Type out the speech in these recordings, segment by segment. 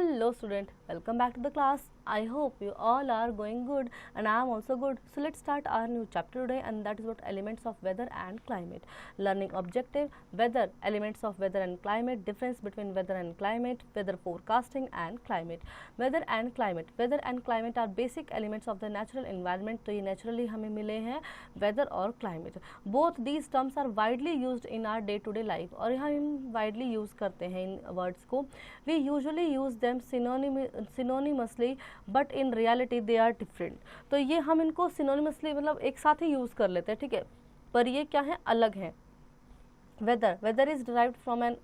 Hello student, welcome back to the class. I hope you all are going good and I am also good. So let's start our new chapter today, and that is what elements of weather and climate. Learning objective, weather, elements of weather and climate, difference between weather and climate, weather forecasting and climate. Weather and climate are basic elements of the natural environment. तो ये naturally हमें मिले हैं weather और climate. Both these terms are widely used in our day to day life, और यहाँ हम widely use करते हैं इन words को. We usually use them synonymously, but in reality they are different. तो ये हम इनको सिनोनिमसली मतलब एक साथ ही यूज़ कर लेते हैं, ठीक है, पर ये क्या है, अलग है. Weather is derived from an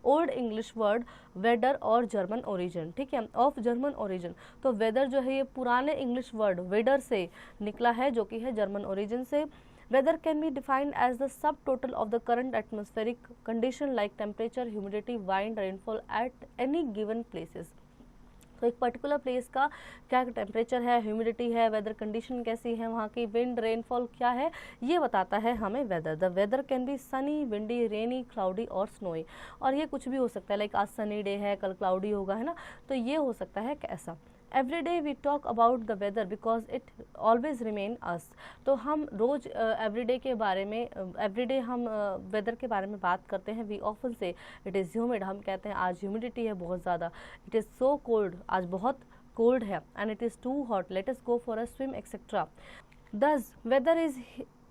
old English word weather और जर्मन ओरिजिन, ठीक है, ऑफ जर्मन ओरिजिन. तो वेदर जो है ये पुराने इंग्लिश वर्ड वेदर से निकला है, जो कि है जर्मन ओरिजिन से. Weather can be defined as the subtotal of the current atmospheric condition like temperature, humidity, wind, rainfall at any given places. तो एक पर्टिकुलर प्लेस का क्या टेम्परेचर है, ह्यूमिडिटी है, वेदर कंडीशन कैसी है, वहाँ की विंड, रेनफॉल क्या है, ये बताता है हमें weather. The weather can be sunny, windy, rainy, cloudy और स्नोई. और ये कुछ भी हो सकता है, लाइक आज सनी डे है, कल क्लाउडी होगा, है ना, तो ये हो सकता है कैसा. Every day we talk about the weather because it always remain us. तो हम रोज़ एवरी डे के बारे में एवरी डे हम वेदर के बारे में बात करते हैं. वी ऑफन से इट इज़ ह्यूमिड, हम कहते हैं आज ह्यूमिडिटी है बहुत ज़्यादा. इट इज़ सो कोल्ड, आज बहुत कोल्ड है. And it is too hot, let us go for a swim etcetera. This weather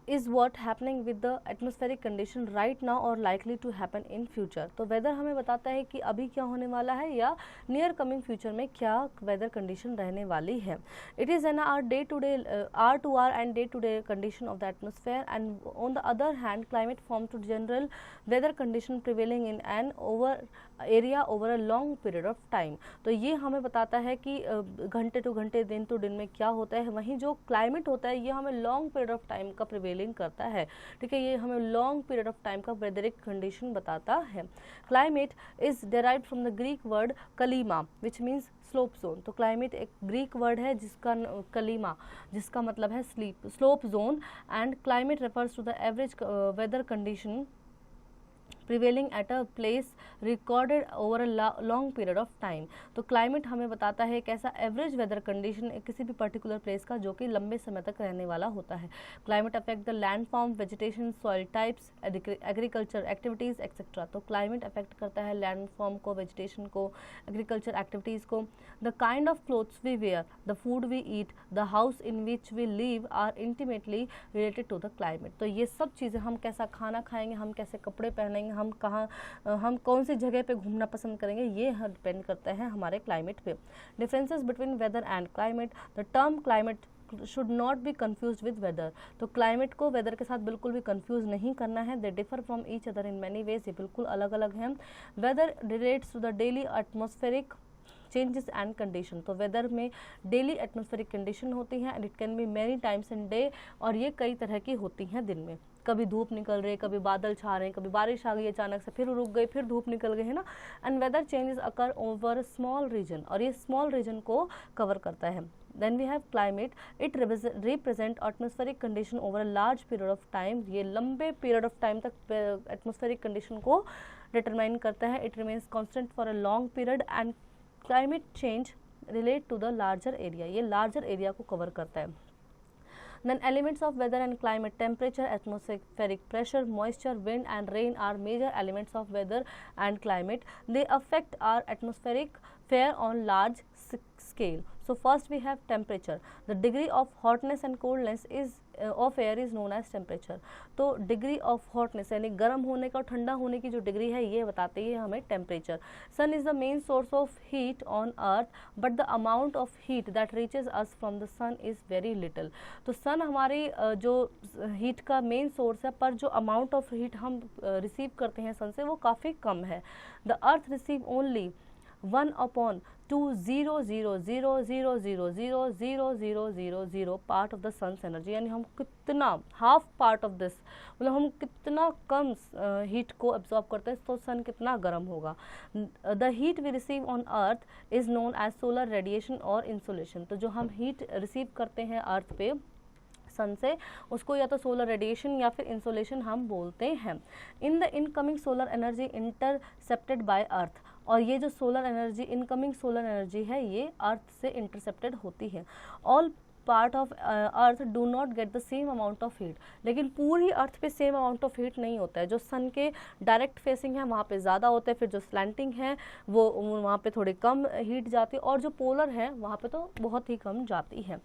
is what happening with the atmospheric condition right now or likely to happen in future. तो weather हमें बताता है कि अभी क्या होने वाला है या नियर कमिंग फ्यूचर में क्या वेदर कंडीशन रहने वाली है. It is an our day to day and day to day condition of the atmosphere, and on the other hand climate form to general weather condition prevailing in an over area over a long period of time. तो ये हमें बताता है कि घंटे to घंटे, दिन to दिन में क्या होता है. वहीं जो क्लाइमेट होता है ये हमें लॉन्ग पीरियड ऑफ टाइम का प्रिवेलिंग करता है, ठीक है, ये हमें लॉन्ग पीरियड ऑफ टाइम का वेदरिक कंडीशन बताता है. Climate is derived from the Greek word klima which means slope zone. तो क्लाइमेट एक ग्रीक वर्ड है जिसका कलीमा, जिसका मतलब है slope zone. And climate refers to the average weather condition prevailing at a place recorded over a long period of time. तो climate हमें बताता है कैसा एवरेज वेदर कंडीशन किसी भी पर्टिकुलर प्लेस का जो कि लंबे समय तक रहने वाला होता है. Climate affect the land form, vegetation, soil types, agriculture activities etcetera. तो क्लाइमेट अफेक्ट करता है लैंड फॉर्म को, वेजिटेशन को, एग्रीकल्चर एक्टिविटीज़ को. The kind of clothes we wear, the food we eat, the house in which we live are intimately related to the climate. तो ये सब चीज़ें, हम कैसा खाना खाएंगे, हम कैसे कपड़े पहनेंगे, हम कहाँ, हम कौन सी जगह पे घूमना पसंद करेंगे, ये डिपेंड करता है हमारे क्लाइमेट पे. Differences between weather and climate. The term climate should not be confuse with weather. तो क्लाइमेट को वेदर के साथ बिल्कुल भी कन्फ्यूज नहीं करना है. They differ from each other in many ways. ये बिल्कुल अलग अलग हैं. Weather relates to the daily atmospheric changes and condition. तो वेदर में डेली एटमॉस्फेरिक कंडीशन होती हैं and it can be many times in day. और ये कई तरह की होती हैं दिन में. कभी धूप निकल रही है, कभी बादल छा रहे हैं, कभी बारिश आ गई अचानक से, फिर रुक गई, फिर धूप निकल गई, है ना. And weather changes occur over small region, और ये स्मॉल रीजन को कवर करता है. Then we have climate. It represent atmospheric condition over a large period of time. ये लंबे पीरियड ऑफ टाइम तक एटमॉस्फेरिक कंडीशन को डिटरमाइन करता है. It remains constant for a long period and climate change relate to the larger area. ये larger area को cover करता है. Then elements of weather and climate, temperature, atmospheric pressure, moisture, wind and rain are major elements of weather and climate. They affect our atmospheric fare on large scale. So first we have temperature. The degree of hotness and coldness of air is known as temperature. तो degree of hotness यानी गर्म होने का और ठंडा होने की जो डिग्री है ये बताती है हमें temperature. Sun is the main source of heat on earth, but the amount of heat that reaches us from the sun is very little. तो sun हमारी जो heat का main source है, पर जो amount of heat हम receive करते हैं sun से वो काफ़ी कम है. The earth receive only 1/2000000000000 part of the sun's energy. यानी हम कितना, हाफ पार्ट ऑफ दिस, मतलब हम कितना कम हीट को एब्जॉर्ब करते हैं, तो सन कितना गर्म होगा. The heat we receive on earth is known as solar radiation और इंसोलेशन. तो जो हम हीट रिसीव करते हैं अर्थ पे सन से, उसको या तो सोलर रेडिएशन या फिर इंसोलेशन हम बोलते हैं. In the incoming solar energy intercepted by earth. और ये जो solar energy, incoming solar energy है, ये अर्थ से इंटरसेप्टेड होती है। All part of earth do not get the same amount of heat, लेकिन पूरी अर्थ पे सेम अमाउंट ऑफ हीट नहीं होता है। जो सन के डायरेक्ट फेसिंग है वहाँ पे ज़्यादा होता है, फिर जो स्लैंटिंग है वो वहाँ पे थोड़ी कम हीट जाती है, और जो पोलर है वहाँ पे तो बहुत ही कम जाती है।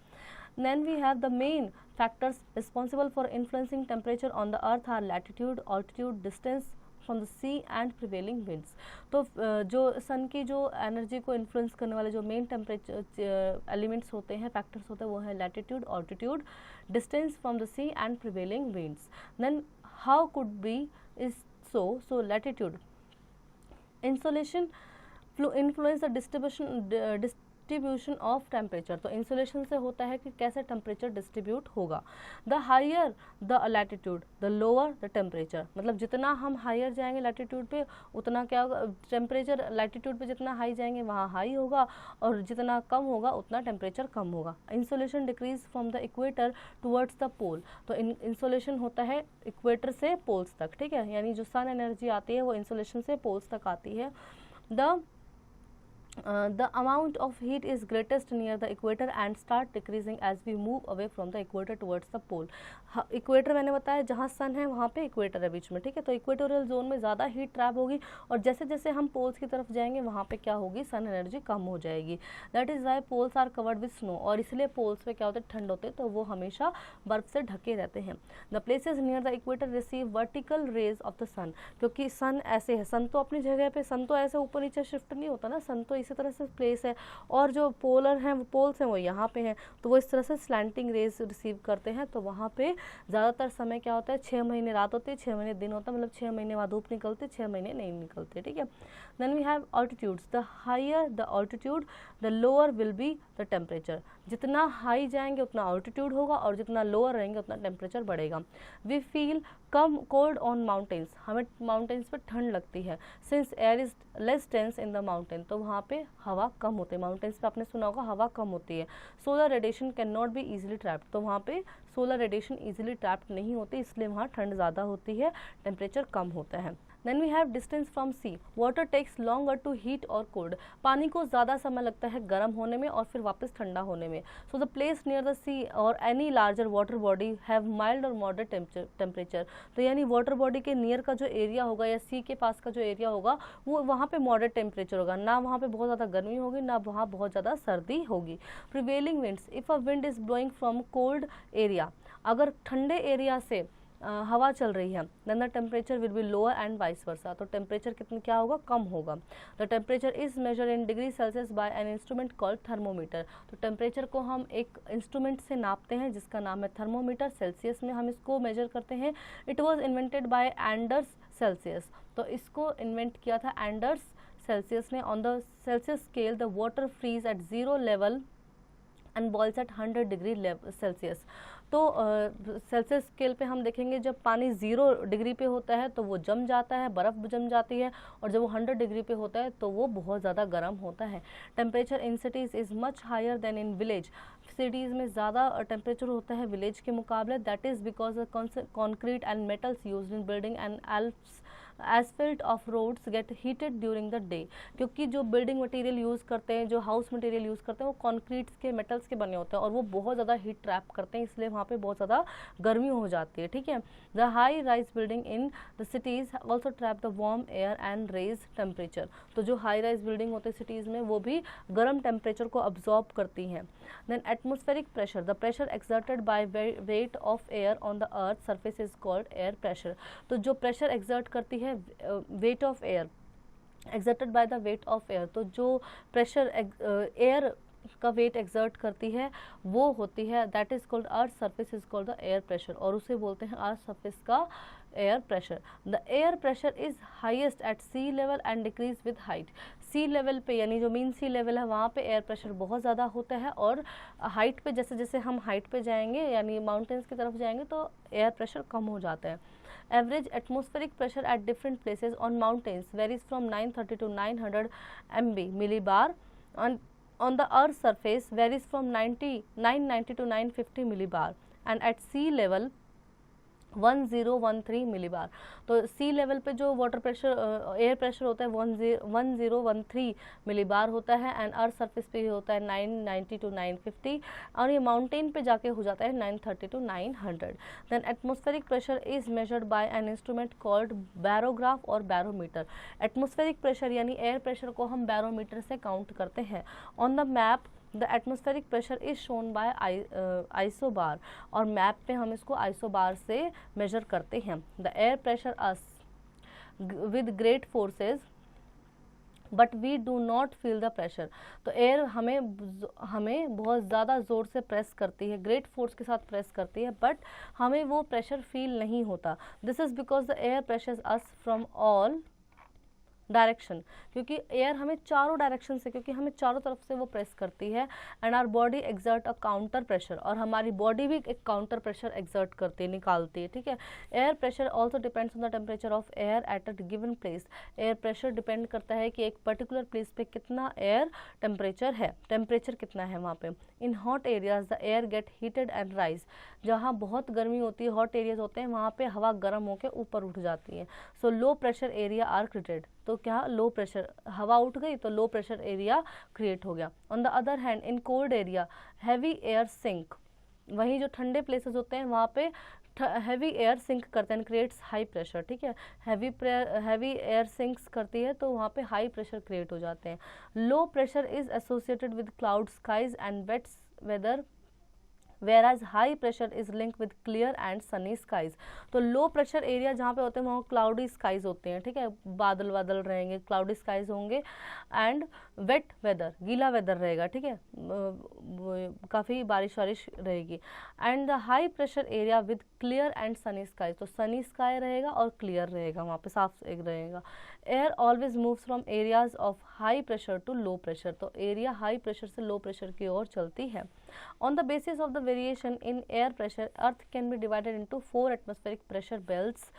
Then we have the main factors responsible for influencing temperature on the earth are latitude, altitude, distance from the sea and prevailing winds। तो जो सन की जो एनर्जी को इन्फ्लुएंस करने वाले जो मेन टेम्परेचर एलिमेंट्स होते हैं, फैक्टर्स होते हैं, वो है latitude, altitude, distance from the sea and prevailing winds. Then how could be is so latitude insolation influence the distribution of temperature. तो इंसुलेशन से होता है कि कैसे टेम्परेचर डिस्ट्रीब्यूट होगा। The higher the latitude the lower the temperature, मतलब जितना हम हायर जाएंगे लैटिट्यूड पे उतना क्या होगा, टेम्परेचर लैटिट्यूड पे जितना हाई जाएंगे वहाँ हाई होगा, और जितना कम होगा उतना टेम्परेचर कम होगा। Insolation decrease from the equator towards the pole. तो इंसुलेशन होता है इक्वेटर से पोल्स तक, ठीक है, यानी जो सन एनर्जी आती है वो इंसुलेशन से पोल्स तक आती है। The amount of heat is greatest near the equator and start decreasing as we move away from the equator towards the pole। Equator मैंने बताया जहाँ सन है वहाँ पे इक्वेटर है बीच में, ठीक है, तो इक्वेटोरियल जोन में ज़्यादा हीट ट्रैप होगी, और जैसे जैसे हम पोल्स की तरफ जाएंगे वहाँ पे क्या होगी, सन एनर्जी कम हो जाएगी। That is why poles are covered with snow, और इसलिए पोल्स पे क्या होते हैं, ठंड होते हैं, तो वो हमेशा बर्फ से ढके रहते हैं। The places near the equator receive vertical rays of the sun, क्योंकि सन ऐसे है, सन तो अपनी जगह पे, सन तो ऐसे ऊपर नीचे शिफ्ट नहीं होता ना, सन तो इसी तरह से प्लेस है, और जो पोलर हैं, वो पोल्स हैं वो यहाँ पे हैं, तो वो इस तरह से स्लैंटिंग रेज रिसीव करते हैं। तो वहाँ पे ज़्यादातर समय क्या होता है, 6 महीने रात होती है, 6 महीने दिन होता है, मतलब 6 महीने बाद धूप निकलती है, 6 महीने नहीं निकलते, ठीक है। Then we have altitudes, the higher the altitude the lower will be the temperature. जितना हाई जाएंगे उतना ऑल्टीट्यूड होगा, और जितना लोअर रहेंगे उतना टेम्परेचर बढ़ेगा। वी फील कम कोल्ड ऑन माउंटेन्स, हमें माउंटेन्स पर ठंड लगती है, since air is less dense in the mountain, तो वहाँ पे हवा कम होती है, माउंटेन्स पे आपने सुना होगा हवा कम होती है। Solar radiation can not be easily trapped, तो वहाँ पे सोलर रेडिएशन इजीली ट्रैप्ड नहीं होती, इसलिए वहाँ ठंड ज़्यादा होती है, टेम्परेचर कम होता है। Then we have distance from sea. Water takes longer to heat or cold. पानी को ज़्यादा समय लगता है गर्म होने में और फिर वापस ठंडा होने में। So the place near the sea or any larger water body have mild or moderate temperature. तो यानी water body के नियर का जो एरिया होगा या sea के पास का जो एरिया होगा वो वहाँ पे moderate temperature होगा, ना वहाँ पे बहुत ज़्यादा गर्मी होगी ना वहाँ बहुत ज़्यादा सर्दी होगी। Prevailing winds. If a wind is blowing from cold area, अगर ठंडे एरिया से हवा चल रही है, then the temperature will be lower and vice versa, तो टेम्परेचर कितना क्या होगा, कम होगा। The temperature is measure in degree Celsius by an instrument called thermometer. तो टेम्परेचर को हम एक इंस्ट्रूमेंट से नापते हैं जिसका नाम है थर्मोमीटर, सेल्सियस में हम इसको मेजर करते हैं। It was invented by Anders Celsius, तो इसको इन्वेंट किया था एंडर्स सेल्सियस ने। On the Celsius scale the water freeze at 0 level and boils at 100 degree Celsius. तो सेल्सियस स्केल पे हम देखेंगे जब पानी 0 डिग्री पे होता है तो वो जम जाता है, बर्फ़ जम जाती है, और जब वो 100 डिग्री पे होता है तो वो बहुत ज़्यादा गर्म होता है। Temperature in cities is much higher than in village, cities में ज़्यादा टेम्परेचर होता है विलेज के मुकाबले। That is because the concrete and metals used in building and asphalt of roads get heated during the day, क्योंकि जो building material use करते हैं, जो हाउस मटेरियल यूज़ करते हैं, वो कॉन्क्रीट्स के, मेटल्स के बने होते हैं और वो बहुत ज़्यादा हीट ट्रैप करते हैं, इसलिए वहाँ पे बहुत ज़्यादा गर्मी हो जाती है, ठीक है। The high rise building in the cities also trap the warm air and raise temperature. तो जो हाई राइज बिल्डिंग होते हैं सिटीज़ में वो भी गर्म टेम्परेचर को अब्जॉर्ब करती हैं। Then atmospheric pressure, the pressure exerted by weight of air on the earth surface is called air pressure. तो जो प्रेशर एक्सर्ट करती है weight of air, exerted by the weight of air, तो जो pressure air का weight exert करती है वो होती है, that is called earth surface is called the air pressure, और उसे बोलते हैं अर्थ सरफेस का air pressure. The air pressure is highest at sea level and decrease with height. Sea level पे यानी जो मीन सी लेवल है वहाँ पे एयर प्रेशर बहुत ज़्यादा होता है, और हाइट पे जैसे जैसे हम हाइट पे जाएंगे यानी माउंटेन्स की तरफ जाएंगे तो एयर प्रेशर कम हो जाता है। Average atmospheric pressure at different places on mountains varies from 930 to 900 MB millibar. On the Earth's surface varies from 990 to 950 millibar, and at sea level 1013 millibar. तो सी लेवल पे जो वाटर प्रेशर एयर प्रेशर होता है 1013 millibar होता है, and earth surface पे होता है 990 टू 950, और ये माउंटेन पे जाके हो जाता है 930 to 900। Then atmospheric pressure is measured by an instrument called barograph और बैरोमीटर। एटमॉस्फेरिक प्रेशर यानी एयर प्रेशर को हम बैरोमीटर से काउंट करते हैं। On the map the atmospheric pressure is shown by isobar, और मैप पे हम इसको आइसोबार से मेजर करते हैं। The air pressure us with great forces but we do not feel the pressure. तो एयर हमें बहुत ज़्यादा ज़ोर से प्रेस करती है, ग्रेट फोर्स के साथ प्रेस करती है, बट हमें वो प्रेशर फील नहीं होता। This is because the air pressure us from all direction, क्योंकि एयर हमें चारों डायरेक्शन से, क्योंकि हमें चारों तरफ से वो प्रेस करती है, and our body exert a counter pressure, और हमारी बॉडी भी एक काउंटर प्रेशर एक्सर्ट करती है, निकालती है, ठीक है। Air pressure also depends on the temperature of air at a given place. Air pressure depend करता है कि एक पर्टिकुलर प्लेस पे कितना एयर टेम्परेचर है, टेम्परेचर कितना है वहाँ पे। In hot areas the air gate heated and rise. जहाँ बहुत गर्मी होती है, हॉट एरियाज होते हैं, वहाँ पे हवा गर्म होकर ऊपर उठ जाती है। So low pressure area are created. तो क्या लो प्रेशर, हवा उठ गई तो लो प्रेशर एरिया क्रिएट हो गया। On the other hand in cold area heavy air sink. वहीं जो ठंडे प्लेसेस होते हैं वहाँ पे हैवी एयर सिंक करते हैं, क्रिएट्स हाई प्रेशर, ठीक है। हैवी एयर सिंक्स करती है तो वहाँ पे हाई प्रेशर क्रिएट हो जाते हैं। Low pressure is associated with cloud skies and wet weather, whereas high pressure is linked with clear and sunny skies। तो लो प्रेशर एरिया जहाँ पे होते हैं वहाँ क्लाउडी स्काइज होते हैं, ठीक है, बादल बादल रहेंगे, क्लाउडी स्काइज होंगे, एंड वेट वेदर, गीला वेदर रहेगा, ठीक है, काफ़ी बारिश वारिश रहेगी। And the high pressure area with clear and sunny skies, तो सनी स्काई रहेगा और क्लियर रहेगा, वहाँ पे साफ एक रहेगा। Air always moves from areas of high pressure to low pressure. तो एरिया हाई प्रेशर से लो प्रेशर की ओर चलती है। On the basis of the variation in air pressure, Earth can be divided into 4 atmospheric pressure belts.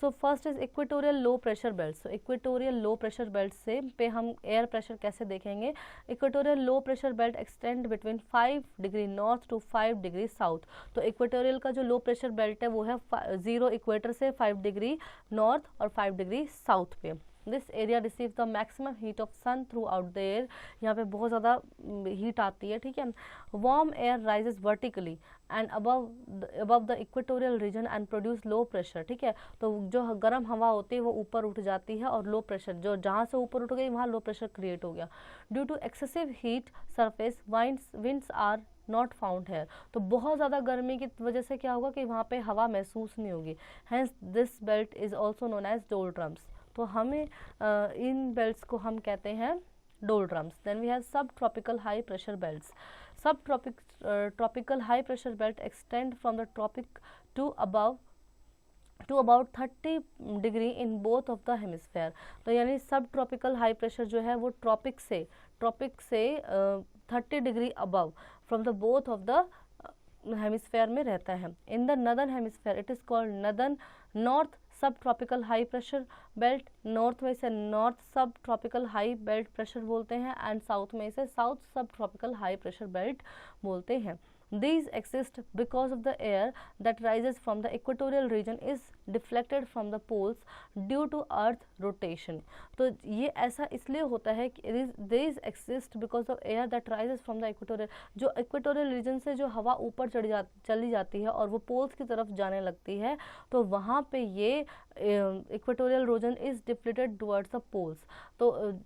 So first is equatorial low pressure belts. So equatorial low pressure belt से पे हम air pressure कैसे देखेंगे। Equatorial low pressure belt extend between 5 degree north to 5 degree south। तो equatorial का जो low pressure belt है वो है 0 equator से 5 degree north और 5 degree south पे। This area receive the maximum heat of sun throughout the air. यहाँ पे बहुत ज़्यादा हीट आती है, ठीक है। Warm air rises vertically and above the equatorial region and produce low pressure, ठीक है। तो जो गर्म हवा होती है वो ऊपर उठ जाती है, और लो प्रेशर जो जहाँ से ऊपर उठ गई वहाँ लो प्रेशर क्रिएट हो गया। Due to excessive heat surface winds are not found here. तो बहुत ज़्यादा गर्मी की वजह से क्या होगा कि वहाँ पे हवा महसूस नहीं होगी। Hence this belt is also known as doldrums. तो हमें इन बेल्ट्स को हम कहते हैं doldrums. Then we have sub tropical high pressure belts. Sub tropical high pressure belt extend from the tropic to about 30 degree in both of the hemisphere. तो यानी सब ट्रॉपिकल हाई प्रेशर जो है वो ट्रॉपिक से 30 degree above from the both of the hemisphere में रहता है। In the northern hemisphere it is called north sub tropical high pressure belt. North में इसे north sub tropical high belt pressure बोलते हैं, एंड साउथ में इसे साउथ सब ट्रॉपिकल हाई प्रेशर बेल्ट बोलते हैं। These exist because of the air that rises from the equatorial region is deflected from the poles due to earth rotation। तो ये ऐसा इसलिए होता है कि these exist because of air that rises from the equatorial, जो equatorial region से जो हवा ऊपर चली जाती है और वो पोल्स की तरफ जाने लगती है, तो वहाँ पे ये equatorial region is deflected towards the poles। तो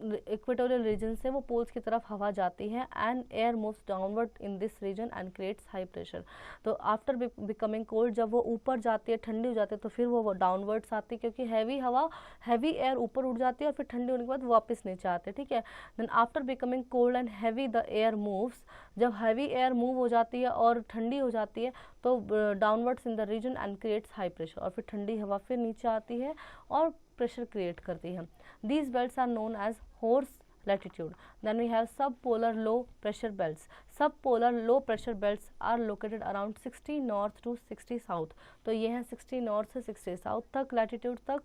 इक्वेटोरियल रीजन से वो पोल्स की तरफ हवा जाती है, and air moves downward in this region and creates high pressure. तो आफ्टर बिकमिंग कोल्ड, जब वो ऊपर जाती है, ठंडी हो जाती है, तो फिर वो डाउनवर्ड्स आती है, क्योंकि हैवी एयर ऊपर उठ जाती है और फिर ठंडी होने के बाद वापस नीचे आते हैं, ठीक है। Then after becoming cold and heavy the air moves, जब हैवी एयर मूव हो जाती है और ठंडी हो जाती है तो downwards in the region and creates high pressure, और फिर ठंडी हवा फिर नीचे आती है और प्रेशर क्रिएट करती है। These belts are known as horse latitude. Then we have subpolar low pressure belts. Subpolar low pressure belts are located around 60 north to 60 south। तो ये हैं 60 north से 60 south तक लैटिट्यूड तक।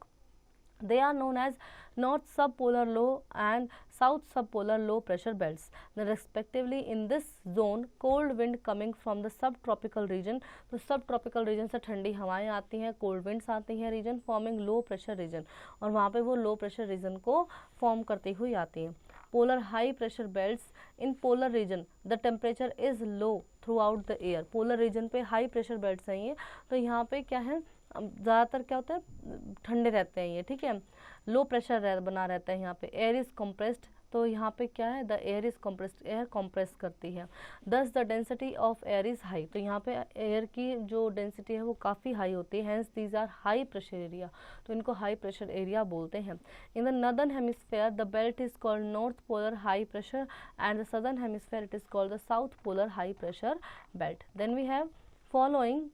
They are known as North Subpolar Low and South Subpolar Low Pressure Belts. Then respectively in this zone, cold wind coming from the subtropical region. तो subtropical region से ठंडी हवाएं आती हैं, cold winds आती हैं region, forming low pressure region. और वहाँ पे वो low pressure region को form करती हुई आती हैं. Polar high pressure belts. In polar region, the temperature is low throughout the year. Polar region पे high pressure belts हैं ये, तो यहाँ पे क्या है, ज़्यादातर क्या होता है, ठंडे रहते हैं ये, ठीक है. लो प्रेशर बना रहता है यहाँ पे. एयर इज कंप्रेस्ड, तो यहाँ पे क्या है, the air is compressed, air compress करती है. दस the density of air is high, तो यहाँ पे एयर की जो डेंसिटी है वो काफ़ी हाई होती है. Hence these are high pressure area, तो इनको हाई प्रेशर एरिया बोलते हैं. In the northern hemisphere the belt is called north polar high pressure and the southern hemisphere it is called the south polar high pressure belt. Then we have following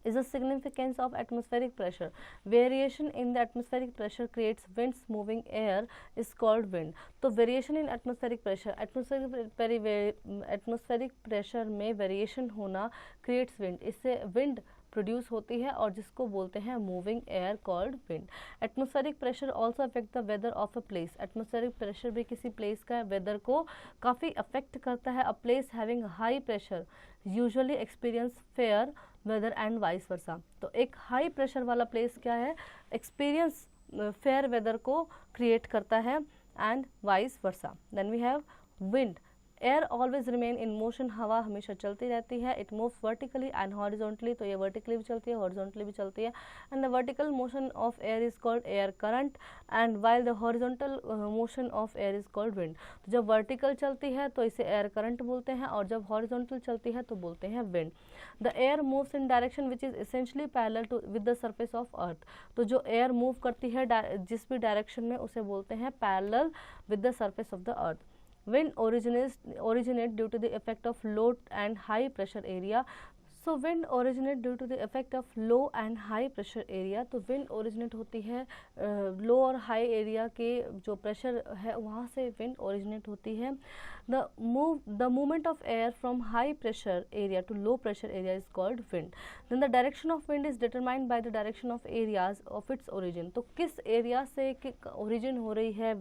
is the significance of atmospheric pressure. Variation in the atmospheric pressure creates winds. Moving air is called wind. तो variation in atmospheric pressure, atmospheric pressure में variation होना creates wind. इससे wind produce होती है और जिसको बोलते हैं moving air called wind. Atmospheric pressure also affect the weather of a place. Atmospheric pressure भी किसी प्लेस का वेदर को काफ़ी अफेक्ट करता है. A place having high pressure usually experience fair weather and vice versa. तो एक हाई प्रेशर वाला प्लेस क्या है, एक्सपीरियंस फेयर वेदर को क्रिएट करता है and vice versa. Then we have wind. Air always remain in motion, हवा हमेशा चलती रहती है. It moves vertically and horizontally, तो ये वर्टिकली भी चलती है, हॉरिजॉन्टली भी चलती है. And the vertical motion of air is called air current and while the horizontal motion of air is called wind. तो जब वर्टिकल चलती है तो इसे एयर करंट बोलते हैं और जब हॉरिजॉन्टल चलती है तो बोलते हैं wind. The air moves in direction which is essentially parallel to with the surface of earth. तो जो एयर मूव करती है जिस भी डायरेक्शन में उसे बोलते हैं parallel with the surface of the earth. Wind originate due to the effect of low and high pressure area. So wind originate due to the effect of low and high pressure area. तो wind originate होती है लो और high area के जो pressure है वहाँ से wind originate होती है. The movement of air from high pressure area to low pressure area is called wind. Then the direction of wind is determined by the direction of areas of its origin. तो किस area से origin हो रही है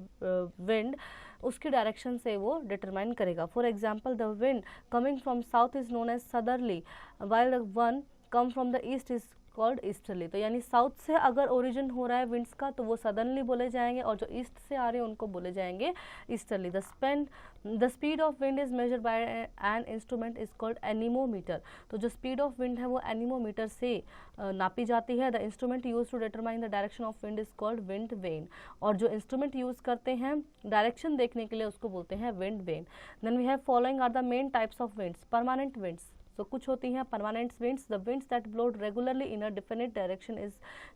wind, उसकी direction से वो determine करेगा. For example the wind coming from south is known as southerly while the one come from the east is called easterly. तो यानी साउथ से अगर ओरिजिन हो रहा है विंड्स का तो वो सदर्नली बोले जाएंगे और जो ईस्ट से आ रहे हैं उनको बोले जाएंगे easterly. The speed of wind is measured by an instrument is called anemometer. तो जो स्पीड ऑफ विंड है वो एनीमोमीटर से नापी जाती है. The instrument use to determine the direction of wind is called wind vane. और जो इंस्ट्रूमेंट यूज करते हैं डायरेक्शन देखने के लिए उसको बोलते हैं wind vane. Then we have following are the main types of winds. Permanent winds, तो कुछ होती हैं permanent winds. The winds that blow regularly in a definite direction is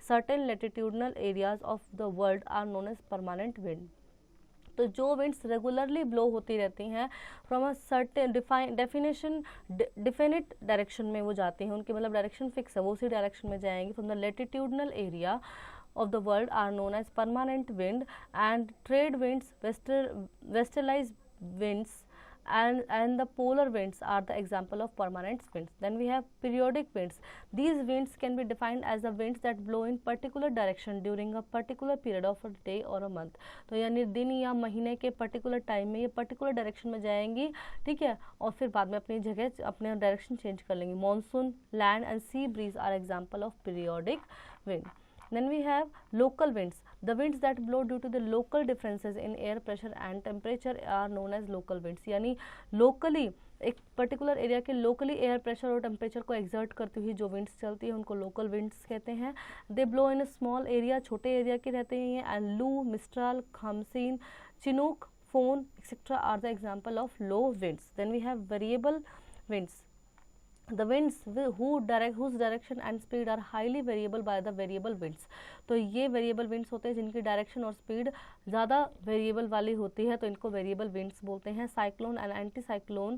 certain latitudinal areas of the world are known as permanent wind. तो जो winds regularly blow होती रहती हैं from a certain definite direction में वो जाती हैं, उनकी मतलब डायरेक्शन फिक्स है, वो उसी डायरेक्शन में जाएंगी. From the latitudinal area of the world are known as permanent wind. And trade winds, westerlies winds and the polar winds are the example of permanent winds. Then we have periodic winds. These winds can be defined as the winds that blow in particular direction during a particular period of a day or a month. तो यानी दिन या महीने के particular time में ये particular direction में जाएंगी, ठीक है, और फिर बाद में अपनी जगह अपने डायरेक्शन चेंज कर लेंगी. Monsoon, land and sea breeze are example of periodic wind. Then we have local winds. The winds that blow due to the local differences in air pressure and temperature are known as local winds. यानी locally एक particular area के locally air pressure और temperature को exert करती हुई जो winds चलती है उनको लोकल विंड्स कहते हैं. They blow in a small area, छोटे एरिया के रहते हैं ये. And loo, mistral, khamsin, chinook, foehn etcetera are the example of low winds. Then we have variable winds. The winds whose direction and speed are highly variable by the variable winds. तो ये variable winds होते हैं जिनकी direction और speed ज़्यादा variable वाली होती है, तो इनको variable winds बोलते हैं. Cyclone and anticyclone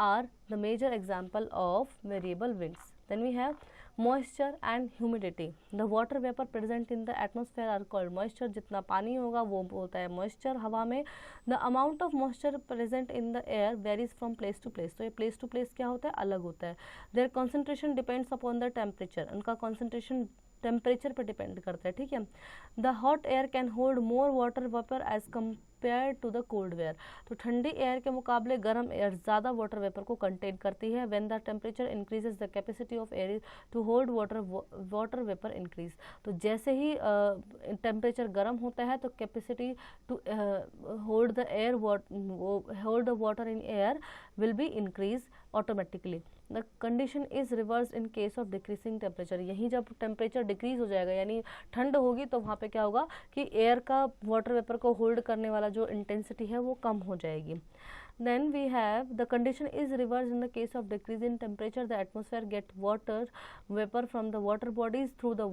are the major example of variable winds. Then we have moisture and humidity. The water vapor present in the atmosphere are called moisture. जितना पानी होगा वो बोलता है moisture हवा में. The amount of moisture present in the air varies from place to place. तो ये place to place क्या होता है, अलग होता है. Their concentration depends upon the temperature. उनका concentration टेम्परेचर पर डिपेंड करता है, ठीक है। The hot air can hold more water vapour as compare to the cold air. तो ठंडी एयर के मुकाबले गर्म एयर ज़्यादा वाटर वेपर को कंटेन करती है। When the temperature increases the capacity of air to hold water vapour increase. तो जैसे ही टेम्परेचर गर्म होता है तो capacity to hold the air hold the water in air will be increase automatically. The condition is reversed in case of decreasing temperature. यही जब temperature decrease हो जाएगा यानी ठंड होगी तो वहाँ पे क्या होगा कि एयर का वाटर वेपर को होल्ड करने वाला जो इंटेंसिटी है वो कम हो जाएगी. Then we have the condition is reversed in the case of decrease in temperature. The atmosphere get water vapor from the water bodies through the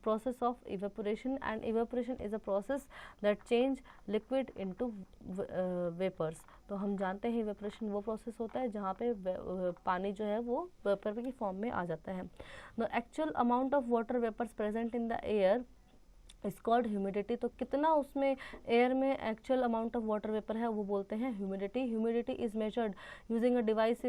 process of evaporation, and evaporation is a process that change liquid into vapors. तो हम जानते हैं evaporation वो process होता है जहाँ पे पानी जो है वो वेपर की फॉर्म में आ जाता है. The actual amount of water vapors present in the air is called humidity. तो कितना उसमें एयर में actual amount of water vapour है वो बोलते हैं humidity. Humidity is measured using a device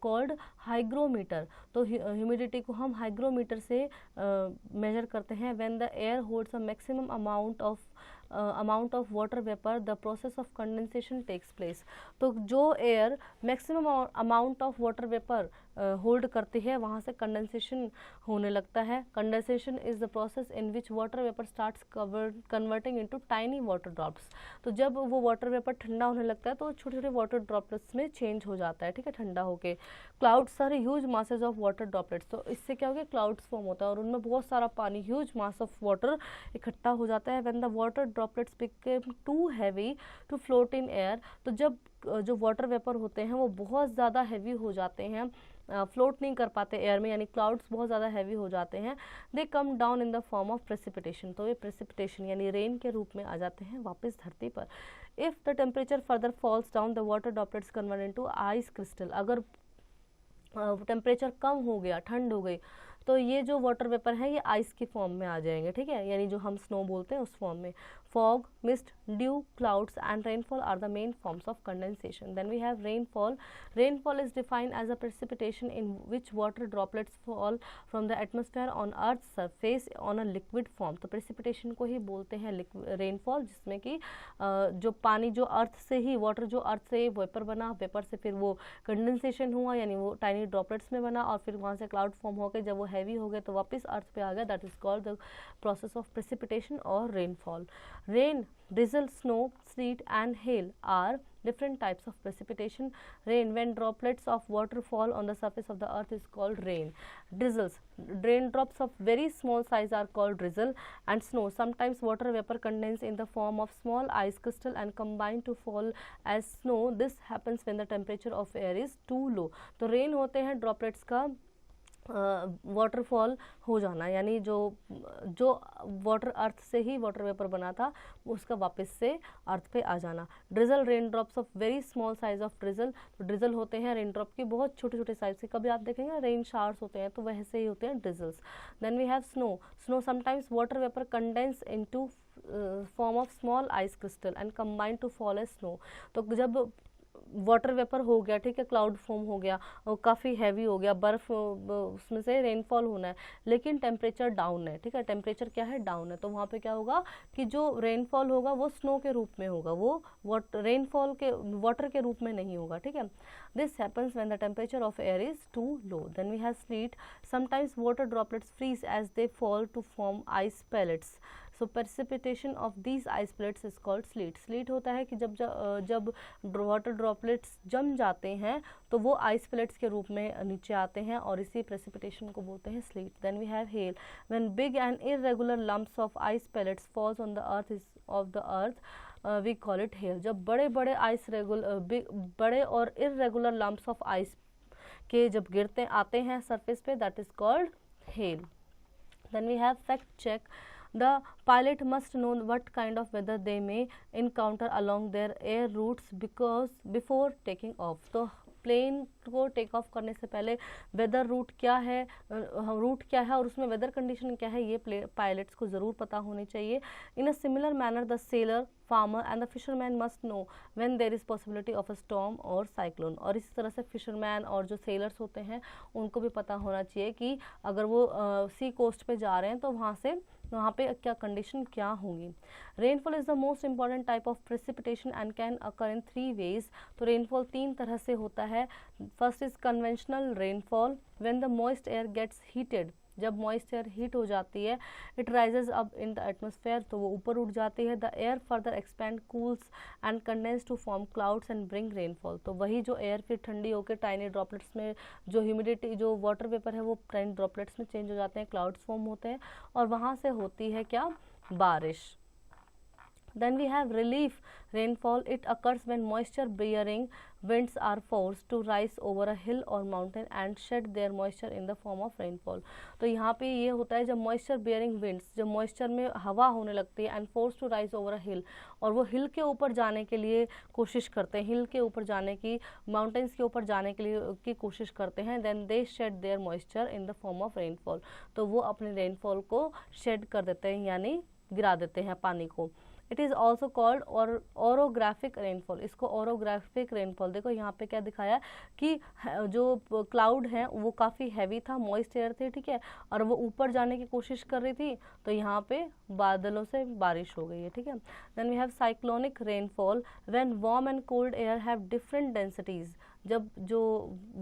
called hygrometer. तो ह्यूमिडिटी को हम हाइग्रोमीटर से मेजर करते हैं. When the air holds a maximum amount of water vapour the process of condensation takes place. तो जो air maximum amount of water vapour hold करती है वहाँ से कंडेंसेशन होने लगता है. Condensation is the process in which water vapour starts converting into tiny water drops. तो जब वो वाटर वेपर ठंडा होने लगता है तो छोटे छोटे वाटर ड्रॉपलेट्स में चेंज हो जाता है, ठीक है, ठंडा होके. Clouds are huge masses of water droplets. तो इससे क्या हो गया, क्लाउड्स फॉर्म होता है और उनमें बहुत सारा पानी, ह्यूज मास ऑफ वाटर इकट्ठा हो जाता है. When the water droplets became too heavy to float in air. तो जब जो वाटर वेपर होते हैं वो बहुत ज़्यादा हैवी हो जाते हैं, फ्लोट नहीं कर पाते एयर में, यानी क्लाउड्स बहुत ज़्यादा हैवी हो जाते हैं. They come down in the form of precipitation. तो ये प्रेसिपिटेशन यानी रेन के रूप में आ जाते हैं वापस धरती पर. If the temperature further falls down the water droplets convert into ice crystal. अगर टेम्परेचर कम हो गया, ठंड हो गई, तो ये जो वाटर वेपर है ये आइस की फॉर्म में आ जाएंगे, ठीक है, यानी जो हम स्नो बोलते हैं उस फॉर्म में. Fog, mist, dew, clouds and rainfall are the main forms of condensation. Then we have rainfall. Rainfall is defined as a precipitation in which water droplets fall from the atmosphere on earth surface on a liquid form. तो precipitation को ही बोलते हैं rainfall, जिसमें कि जो पानी जो अर्थ से ही, वाटर जो अर्थ से वेपर बना, वेपर से फिर वो कंडेंसेशन हुआ यानी वो टाइनी ड्रॉपलेट्स में बना और फिर वहाँ से क्लाउड फॉर्म हो गए. जब वो हैवी हो गए तो वापस अर्थ पे आ गया. That is called the process of precipitation और rainfall. Rain, drizzle, snow, sleet and hail are different types of precipitation. Rain, when droplets of water fall on the surface of the earth, is called rain. Drizzles, raindrops of very small size are called drizzle. And snow, sometimes water vapor condensed in the form of small ice crystal and combined to fall as snow. This happens when the temperature of air is too low. तो rain होते हैं droplets का waterfall हो जाना, यानी जो water अर्थ से ही water vapour बना था उसका वापस से अर्थ पे आ जाना. Drizzle, rain drops of very small size of drizzle. तो ड्रिजल होते हैं रेन ड्रॉप की बहुत छोटे छोटे साइज के. कभी आप देखेंगे रेन शावर्स होते हैं तो वैसे ही होते हैं drizzles. Then we have snow. Snow sometimes water vapour condense into form of small ice crystal and combine to fall as snow. तो जब वाटर वेपर हो गया, ठीक है, क्लाउड फॉर्म हो गया और काफ़ी हैवी हो गया, बर्फ उसमें से रेनफॉल होना है, लेकिन टेम्परेचर डाउन है, ठीक है, टेम्परेचर क्या है, डाउन है. तो वहाँ पे क्या होगा कि जो रेनफॉल होगा वो स्नो के रूप में होगा, वो रेनफॉल के वाटर के रूप में नहीं होगा, ठीक है. This happens when the temperature of air is too low. Then we have sleet. Sometimes water droplets freeze as they fall to form ice pellets. So precipitation of these ice pellets is called sleet. sleet होता है कि जब water droplets जम जाते हैं तो वो ice pellets के रूप में नीचे आते हैं और इसी precipitation को बोलते हैं sleet. Then we have hail. When big and irregular lumps of ice pellets falls on the earth we call it hail. जब बड़े और irregular lumps of ice के जब आते हैं सरफेस पे, that is called hail. Then we have fact check. The pilot must know what kind of weather they may encounter along their air routes before taking off. तो plane को take off करने से पहले weather root क्या है और उसमें weather condition क्या है, ये पायलट्स को ज़रूर पता होनी चाहिए. In a similar manner the sailor, farmer and the fisherman must know when there is possibility of a storm और साइक्लोन. और इसी तरह से फिशरमैन और जो सेलर्स होते हैं उनको भी पता होना चाहिए कि अगर वो सी कोस्ट पे जा रहे हैं तो वहाँ पे क्या कंडीशन क्या होंगी. Rainfall is the most important type of precipitation and can occur in 3 ways. तो रेनफॉल 3 तरह से होता है. First is conventional rainfall, when the moist air gets heated. जब मॉइस्ट एयर हीट हो जाती है, it rises up in the atmosphere, तो वो ऊपर उठ जाती है. The air further expand, cools and condense to form clouds and bring rainfall. तो वही जो एयर फिर ठंडी होकर टाइनी ड्रॉपलेट्स में, जो ह्यूमिडिटी, जो वाटर वेपर है वो टाइनी ड्रॉपलेट्स में चेंज हो जाते हैं, क्लाउड्स फॉर्म होते हैं और वहाँ से होती है क्या, बारिश. Then we have relief rainfall. It occurs when moisture bearing winds are forced to rise over a hill or mountain and shed their moisture in the form of rainfall. तो यहाँ पे ये होता है जब moisture bearing winds, जब moisture में हवा होने लगती है, and forced to rise over a hill, और वो हिल के ऊपर जाने के लिए कोशिश करते हैं, हिल के ऊपर जाने की, माउंटेन्स के ऊपर जाने के लिए की कोशिश करते हैं. Then they shed their moisture in the form of rainfall. तो वो अपने रेनफॉल को शेड कर देते हैं, यानी गिरा देते हैं पानी को. It is also called orographic rainfall. इसको ओरोग्राफिक रेनफॉल, देखो यहाँ पे क्या दिखाया कि जो क्लाउड है वो काफ़ी हैवी था, मॉइस्ट एयर थे, ठीक है, और वो ऊपर जाने की कोशिश कर रही थी, तो यहाँ पे बादलों से बारिश हो गई है, ठीक है. Then we have cyclonic rainfall, when warm and cold air have different densities. जब जो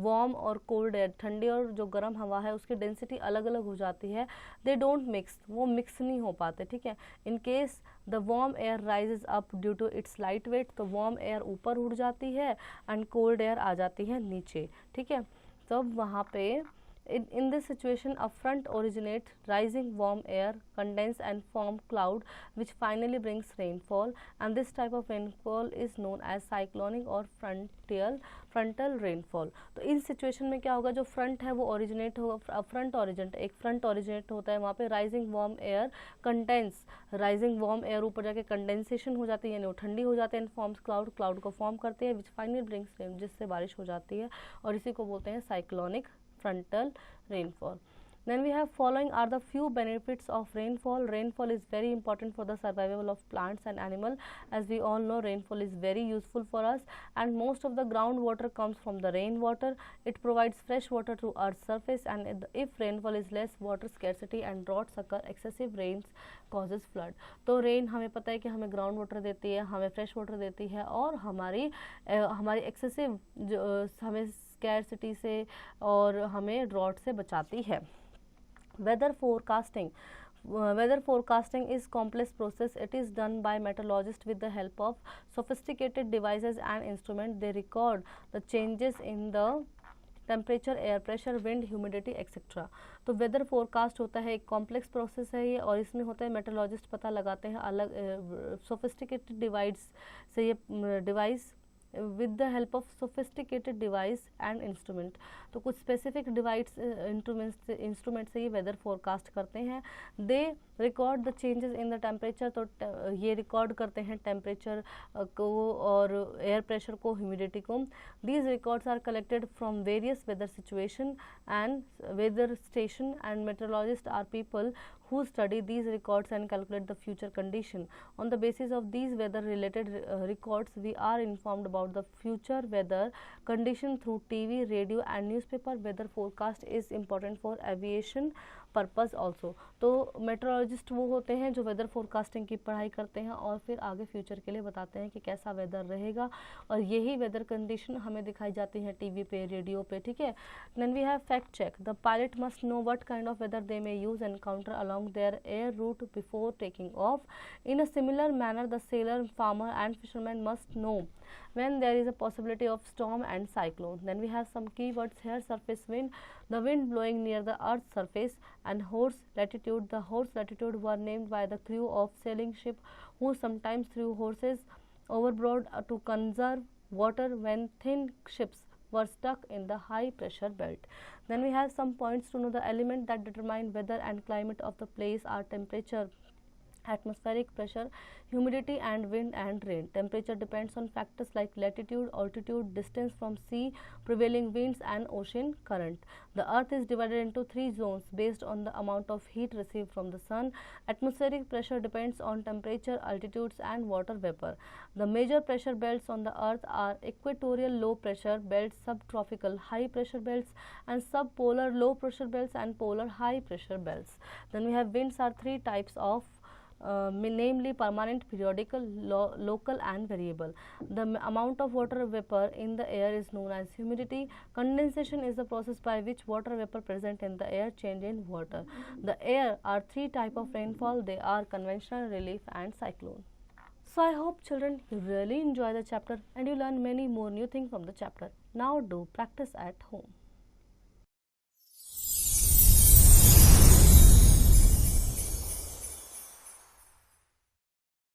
वार्म और कोल्ड एयर, ठंडी और जो गर्म हवा है, उसकी डेंसिटी अलग अलग हो जाती है. दे डोंट मिक्स, वो मिक्स नहीं हो पाते, ठीक है. In case the warm air rises up due to its light weight, तो वार्म एयर ऊपर उड़ जाती है एंड कोल्ड एयर आ जाती है नीचे, ठीक है. तो वहाँ पे in this situation a front originates, rising warm air condense and form cloud which finally brings rainfall, and this type of rainfall is known as cyclonic or frontal rainfall. तो इस सिचुएशन में क्या होगा, जो फ्रंट है वो originate होगा, एक फ्रंट ओरिजिनेट होता है, वहाँ पे rising warm air condense, rising warm air ऊपर जाके कंडेंसेशन हो जाती है, यानी वो ठंडी हो जाते हैं, फॉर्म्स क्लाउड को फॉर्म करते हैं, विच फाइनली ब्रिंग्स रेन, जिससे बारिश हो जाती है, और इसी को बोलते हैं cyclonic frontal rainfall. Then we have following are the few benefits of rainfall. Rainfall is very important for the survival of plants and animal. As we all know, rainfall is very useful for us, and most of the groundwater comes from the rainwater. It provides fresh water to Earth's surface, and if rainfall is less, water scarcity and droughts occur. Excessive rains causes flood. तो rain हमें पता है कि हमें ground water देती है, हमें fresh water देती है, और हमारी एक्सेसिव हमें स्कैरसिटी से और हमें ड्रॉट से बचाती है. Weather forecasting is complex process. It is done by meteorologists with the help of sophisticated devices and instruments. They record the changes in the temperature, air pressure, wind, humidity etcetera. तो weather forecast होता है, एक complex process है ये, और इसमें होता है मेट्रोलॉजिस्ट पता लगाते हैं अलग सोफिस्टिकेटेड डिवाइस से, ये device with the help of sophisticated device and instrument. तो कुछ स्पेसिफिक डिवाइस इंस्ट्रूमेंट से ये वेदर फोरकास्ट करते हैं. They record the changes in the temperature, तो ये रिकॉर्ड करते हैं टेम्परेचर को और एयर प्रेशर को, ह्यूमिडिटी को. These records are collected from various weather situation and weather station, and meteorologist are people who study these records and calculate the future condition. On the basis of these weather related records, we are informed about the future weather condition through TV, radio and newspaper. Weather forecast is important for aviation purpose also. तो metrologist वो होते हैं जो weather forecasting की पढ़ाई करते हैं और फिर आगे फ्यूचर के लिए बताते हैं कि कैसा वेदर रहेगा, और यही वेदर कंडीशन हमें दिखाई जाती है टीवी पे, रेडियो पे, ठीक है. Then we have fact check. The pilot must know what kind of weather they may use encounter along their air route before taking off. In a similar manner the sailor, farmer and fisherman must know when there is a possibility of storm and cyclone. Then we have some keywords here. Surface wind, the wind blowing near the earth's surface, and horse latitude. The horse latitude were named by the crew of sailing ship who sometimes threw horses overboard to conserve water when thin ships were stuck in the high pressure belt. Then we have some points to know the element that determine weather and climate of the place are temperature, Atmospheric pressure, humidity and wind and rain. Temperature depends on factors like latitude, altitude, distance from sea, prevailing winds and ocean current. The earth is divided into three zones based on the amount of heat received from the sun. Atmospheric pressure depends on temperature, altitudes and water vapor. The major pressure belts on the earth are equatorial low pressure belts, subtropical high pressure belts and subpolar low pressure belts and polar high pressure belts. Then we have winds are three types of namely permanent, periodical, local and variable. The amount of water vapor in the air is known as humidity. Condensation is the process by which water vapor present in the air change in water. The air are three type of rainfall. They are conventional, relief and cyclone. So I hope children you really enjoy the chapter and you learn many more new things from the chapter. Now do practice at home.